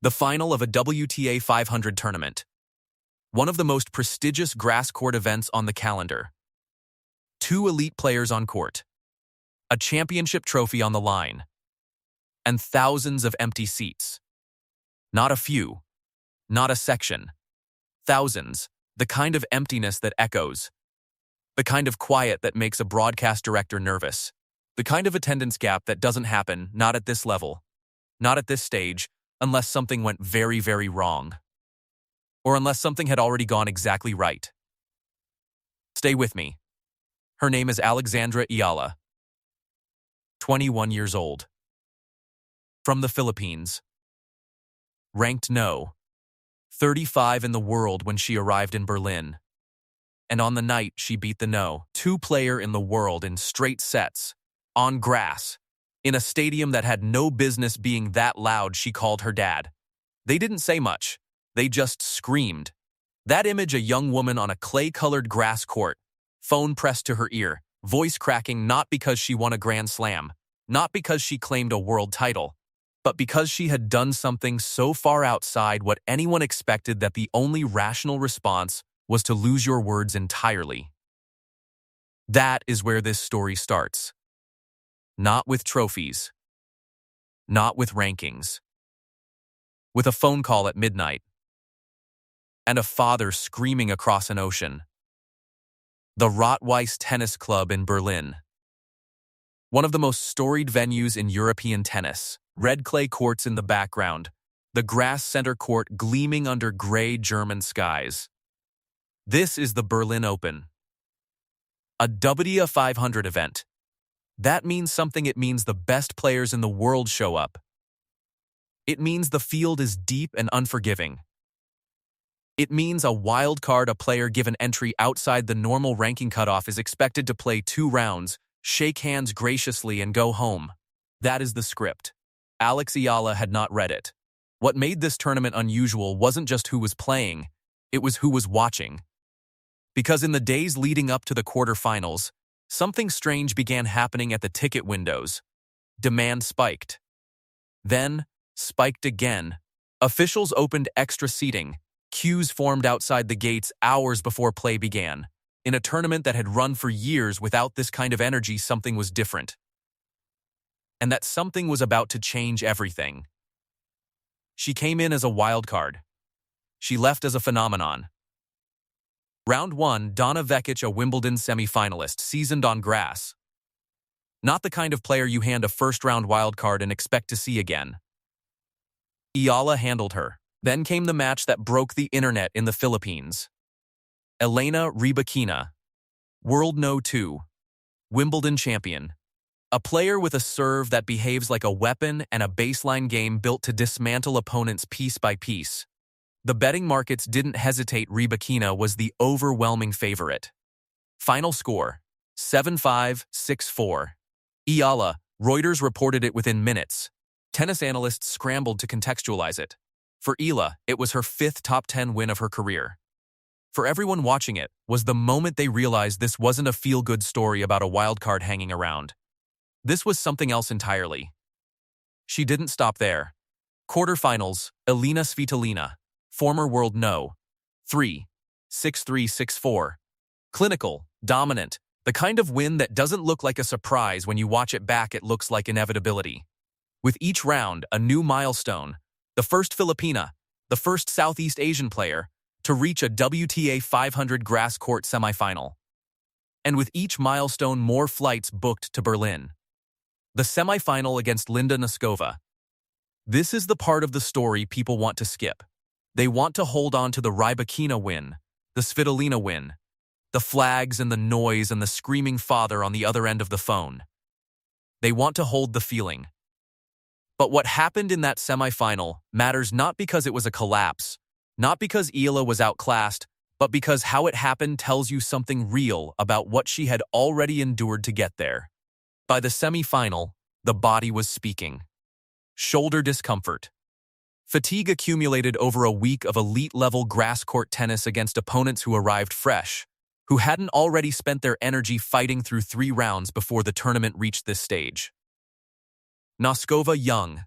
The final of a WTA 500 tournament. One of the most prestigious grass court events on the calendar. Two elite players on court. A championship trophy on the line. And thousands of empty seats. Not a few. Not a section. Thousands. The kind of emptiness that echoes. The kind of quiet that makes a broadcast director nervous. The kind of attendance gap that doesn't happen, not at this level. Not at this stage, unless something went very, very wrong. Or unless something had already gone exactly right. Stay with me. Her name is Alex Eala. 21 years old. From the Philippines. Ranked no. 35 in the world when she arrived in Berlin. And on the night she beat the no. 2 player in the world in straight sets. On grass. In a stadium that had no business being that loud, she called her dad. They didn't say much. They just screamed. That image, a young woman on a clay-colored grass court, phone pressed to her ear, voice cracking, not because she won a Grand Slam, not because she claimed a world title, but because she had done something so far outside what anyone expected that the only rational response was to lose your words entirely. That is where this story starts. Not with trophies. Not with rankings. With a phone call at midnight. And a father screaming across an ocean. The Rot-Weiss Tennis Club in Berlin. One of the most storied venues in European tennis. Red clay courts in the background. The grass center court gleaming under gray German skies. This is the Berlin Open. A WTA 500 event. That means something. It means the best players in the world show up. It means the field is deep and unforgiving. It means a wild card, a player given entry outside the normal ranking cutoff, is expected to play 2 rounds, shake hands graciously, and go home. That is the script. Alex Eala had not read it. What made this tournament unusual wasn't just who was playing, it was who was watching. Because in the days leading up to the quarterfinals, something strange began happening at the ticket windows. Demand spiked. Then, spiked again. Officials opened extra seating. Queues formed outside the gates hours before play began. In a tournament that had run for years without this kind of energy, something was different. And that something was about to change everything. She came in as a wild card. She left as a phenomenon. Round 1, Donna Vekic, a Wimbledon semifinalist, seasoned on grass. Not the kind of player you hand a first-round wildcard and expect to see again. Eala handled her. Then came the match that broke the internet in the Philippines. Elena Rybakina, World No. 2, Wimbledon champion. A player with a serve that behaves like a weapon and a baseline game built to dismantle opponents piece by piece. The betting markets didn't hesitate. Rybakina was the overwhelming favorite. Final score, 7-5, 6-4. Eala, Reuters reported it within minutes. Tennis analysts scrambled to contextualize it. For Eala, it was her 5th top 10 win of her career. For everyone watching, it was the moment they realized this wasn't a feel-good story about a wildcard hanging around. This was something else entirely. She didn't stop there. Quarterfinals, Elena Svitolina, former world No. 3, 6-3, 6-4. Clinical, dominant, the kind of win that doesn't look like a surprise when you watch it back. It looks like inevitability. With each round, a new milestone. The first Filipina, the first Southeast Asian player, to reach a WTA 500 grass court semifinal. And with each milestone, more flights booked to Berlin. The semifinal against Linda Noskova. This is the part of the story people want to skip. They want to hold on to the Rybakina win, the Svitolina win, the flags and the noise and the screaming father on the other end of the phone. They want to hold the feeling. But what happened in that semifinal matters not because it was a collapse, not because Eala was outclassed, but because how it happened tells you something real about what she had already endured to get there. By the semifinal, the body was speaking. Shoulder discomfort. Fatigue accumulated over a week of elite-level grass court tennis against opponents who arrived fresh, who hadn't already spent their energy fighting through 3 rounds before the tournament reached this stage. Noskova, young,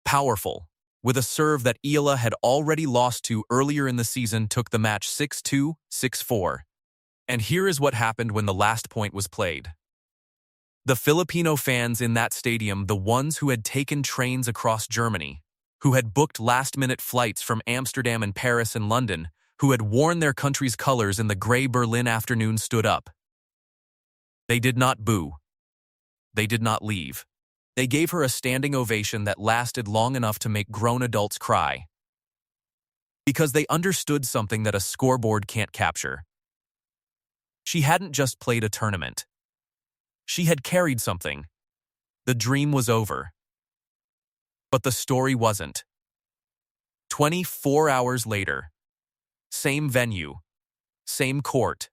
powerful, with a serve that Eala had already lost to earlier in the season, took the match 6-2, 6-4. And here is what happened when the last point was played. The Filipino fans in that stadium, the ones who had taken trains across Germany, who had booked last-minute flights from Amsterdam and Paris and London, who had worn their country's colors in the gray Berlin afternoon, stood up. They did not boo. They did not leave. They gave her a standing ovation that lasted long enough to make grown adults cry. Because they understood something that a scoreboard can't capture. She hadn't just played a tournament. She had carried something. The dream was over. But the story wasn't. 24 hours later, same venue, same court,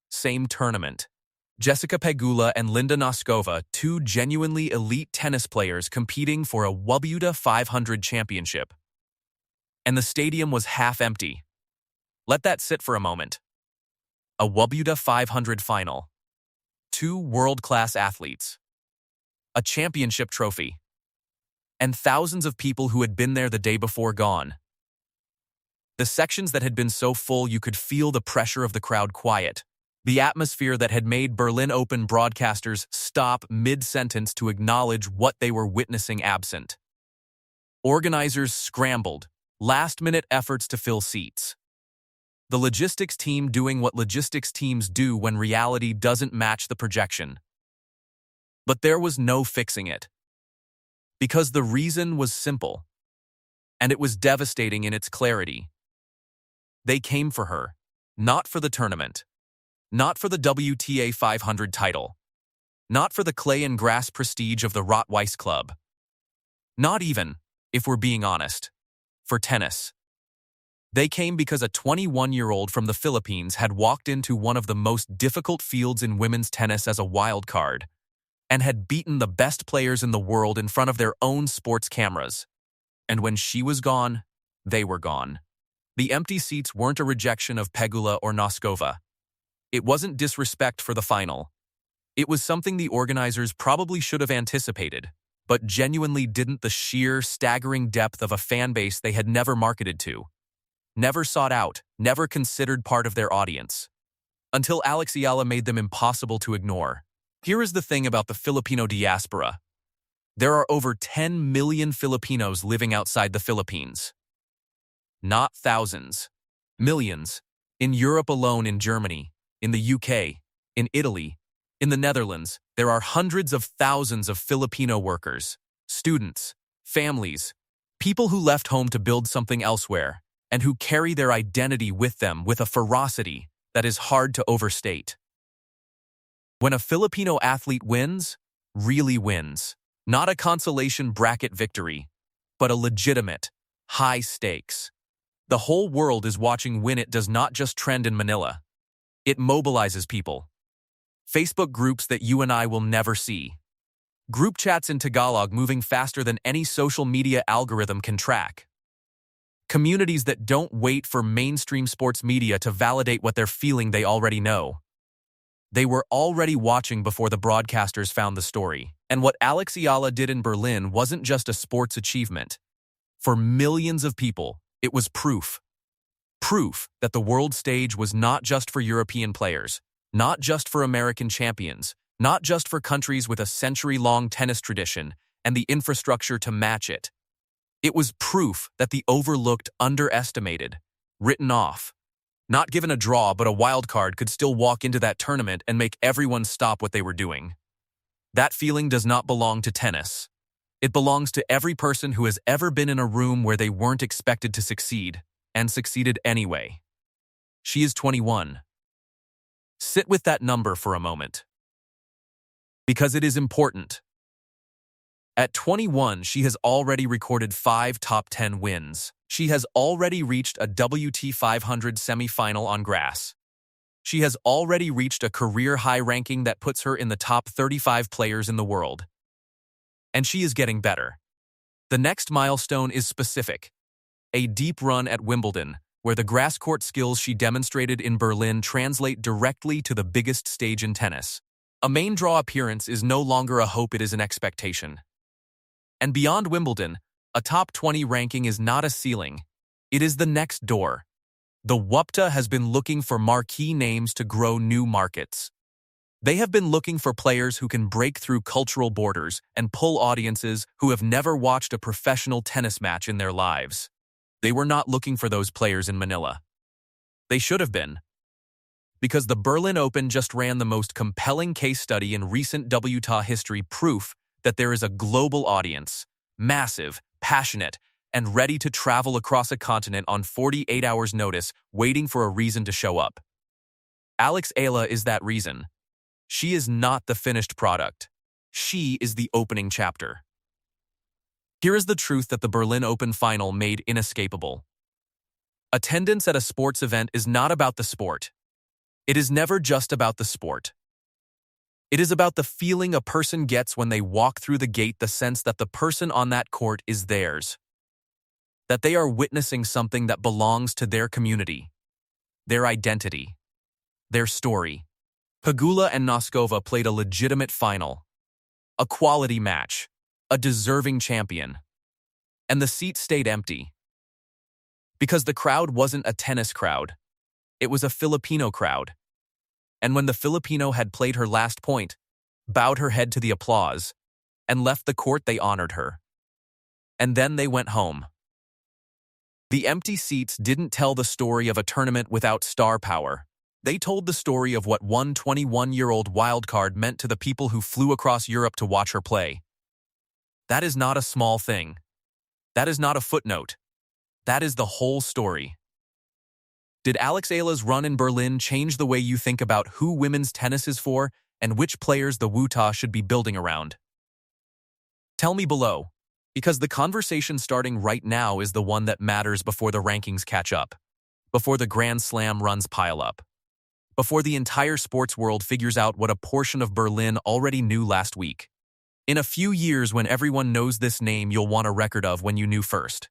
same tournament. Jessica Pegula and Linda Noskova, two genuinely elite tennis players competing for a WTA 500 championship. And the stadium was half empty. Let that sit for a moment. A WTA 500 final. Two world-class athletes. A championship trophy. And thousands of people who had been there the day before gone. The sections that had been so full you could feel the pressure of the crowd quiet. The atmosphere that had made Berlin Open broadcasters stop mid-sentence to acknowledge what they were witnessing absent. Organizers scrambled, last-minute efforts to fill seats. The logistics team doing what logistics teams do when reality doesn't match the projection. But there was no fixing it. Because the reason was simple. And it was devastating in its clarity. They came for her, not for the tournament. Not for the WTA 500 title. Not for the clay and grass prestige of the Rot-Weiss Club. Not even, if we're being honest, for tennis. They came because a 21-year-old from the Philippines had walked into one of the most difficult fields in women's tennis as a wild card and had beaten the best players in the world in front of their own sports cameras. And when she was gone, they were gone. The empty seats weren't a rejection of Pegula or Noskova. It wasn't disrespect for the final. It was something the organizers probably should have anticipated, but genuinely didn't. The sheer, staggering depth of a fan base they had never marketed to. Never sought out, never considered part of their audience. Until Alex Eala made them impossible to ignore. Here is the thing about the Filipino diaspora. There are over 10 million Filipinos living outside the Philippines. Not thousands. Millions. In Europe alone, in Germany, in the UK, in Italy, in the Netherlands, there are hundreds of thousands of Filipino workers, students, families, people who left home to build something elsewhere, and who carry their identity with them with a ferocity that is hard to overstate. When a Filipino athlete wins, really wins, not a consolation bracket victory, but a legitimate, high stakes. The whole world is watching when it does not just trend in Manila. It mobilizes people. Facebook groups that you and I will never see. Group chats in Tagalog moving faster than any social media algorithm can track. Communities that don't wait for mainstream sports media to validate what they're feeling, they already know. They were already watching before the broadcasters found the story. And what Alex Eala did in Berlin wasn't just a sports achievement. For millions of people, it was proof. Proof that the world stage was not just for European players, not just for American champions, not just for countries with a century-long tennis tradition and the infrastructure to match it. It was proof that the overlooked, underestimated, written off, not given a draw but a wild card could still walk into that tournament and make everyone stop what they were doing. That feeling does not belong to tennis. It belongs to every person who has ever been in a room where they weren't expected to succeed, and succeeded anyway. She is 21. Sit with that number for a moment. Because it is important. At 21, she has already recorded 5 top 10 wins. She has already reached a WTA 500 semifinal on grass. She has already reached a career-high ranking that puts her in the top 35 players in the world. And she is getting better. The next milestone is specific. A deep run at Wimbledon, where the grass court skills she demonstrated in Berlin translate directly to the biggest stage in tennis. A main draw appearance is no longer a hope, it is an expectation. And beyond Wimbledon, A top 20 ranking is not a ceiling. It is the next door. The WTA has been looking for marquee names to grow new markets. They have been looking for players who can break through cultural borders and pull audiences who have never watched a professional tennis match in their lives. They were not looking for those players in Manila. They should have been. Because the Berlin Open just ran the most compelling case study in recent WTA history, proof that there is a global audience, massive, passionate, and ready to travel across a continent on 48 hours' notice, waiting for a reason to show up. Alex Eala is that reason. She is not the finished product. She is the opening chapter. Here is the truth that the Berlin Open final made inescapable. Attendance at a sports event is not about the sport. It is never just about the sport. It is about the feeling a person gets when they walk through the gate, the sense that the person on that court is theirs. That they are witnessing something that belongs to their community, their identity, their story. Pegula and Noskova played a legitimate final, a quality match, a deserving champion, and the seat stayed empty. Because the crowd wasn't a tennis crowd, it was a Filipino crowd. And when the Filipino had played her last point, bowed her head to the applause, and left the court, they honored her. And then they went home. The empty seats didn't tell the story of a tournament without star power. They told the story of what one 21-year-old wildcard meant to the people who flew across Europe to watch her play. That is not a small thing. That is not a footnote. That is the whole story. Did Alex Eala's run in Berlin change the way you think about who women's tennis is for and which players the WTA should be building around? Tell me below, because the conversation starting right now is the one that matters before the rankings catch up, before the Grand Slam runs pile up, before the entire sports world figures out what a portion of Berlin already knew last week. In a few years, when everyone knows this name, you'll want a record of when you knew first.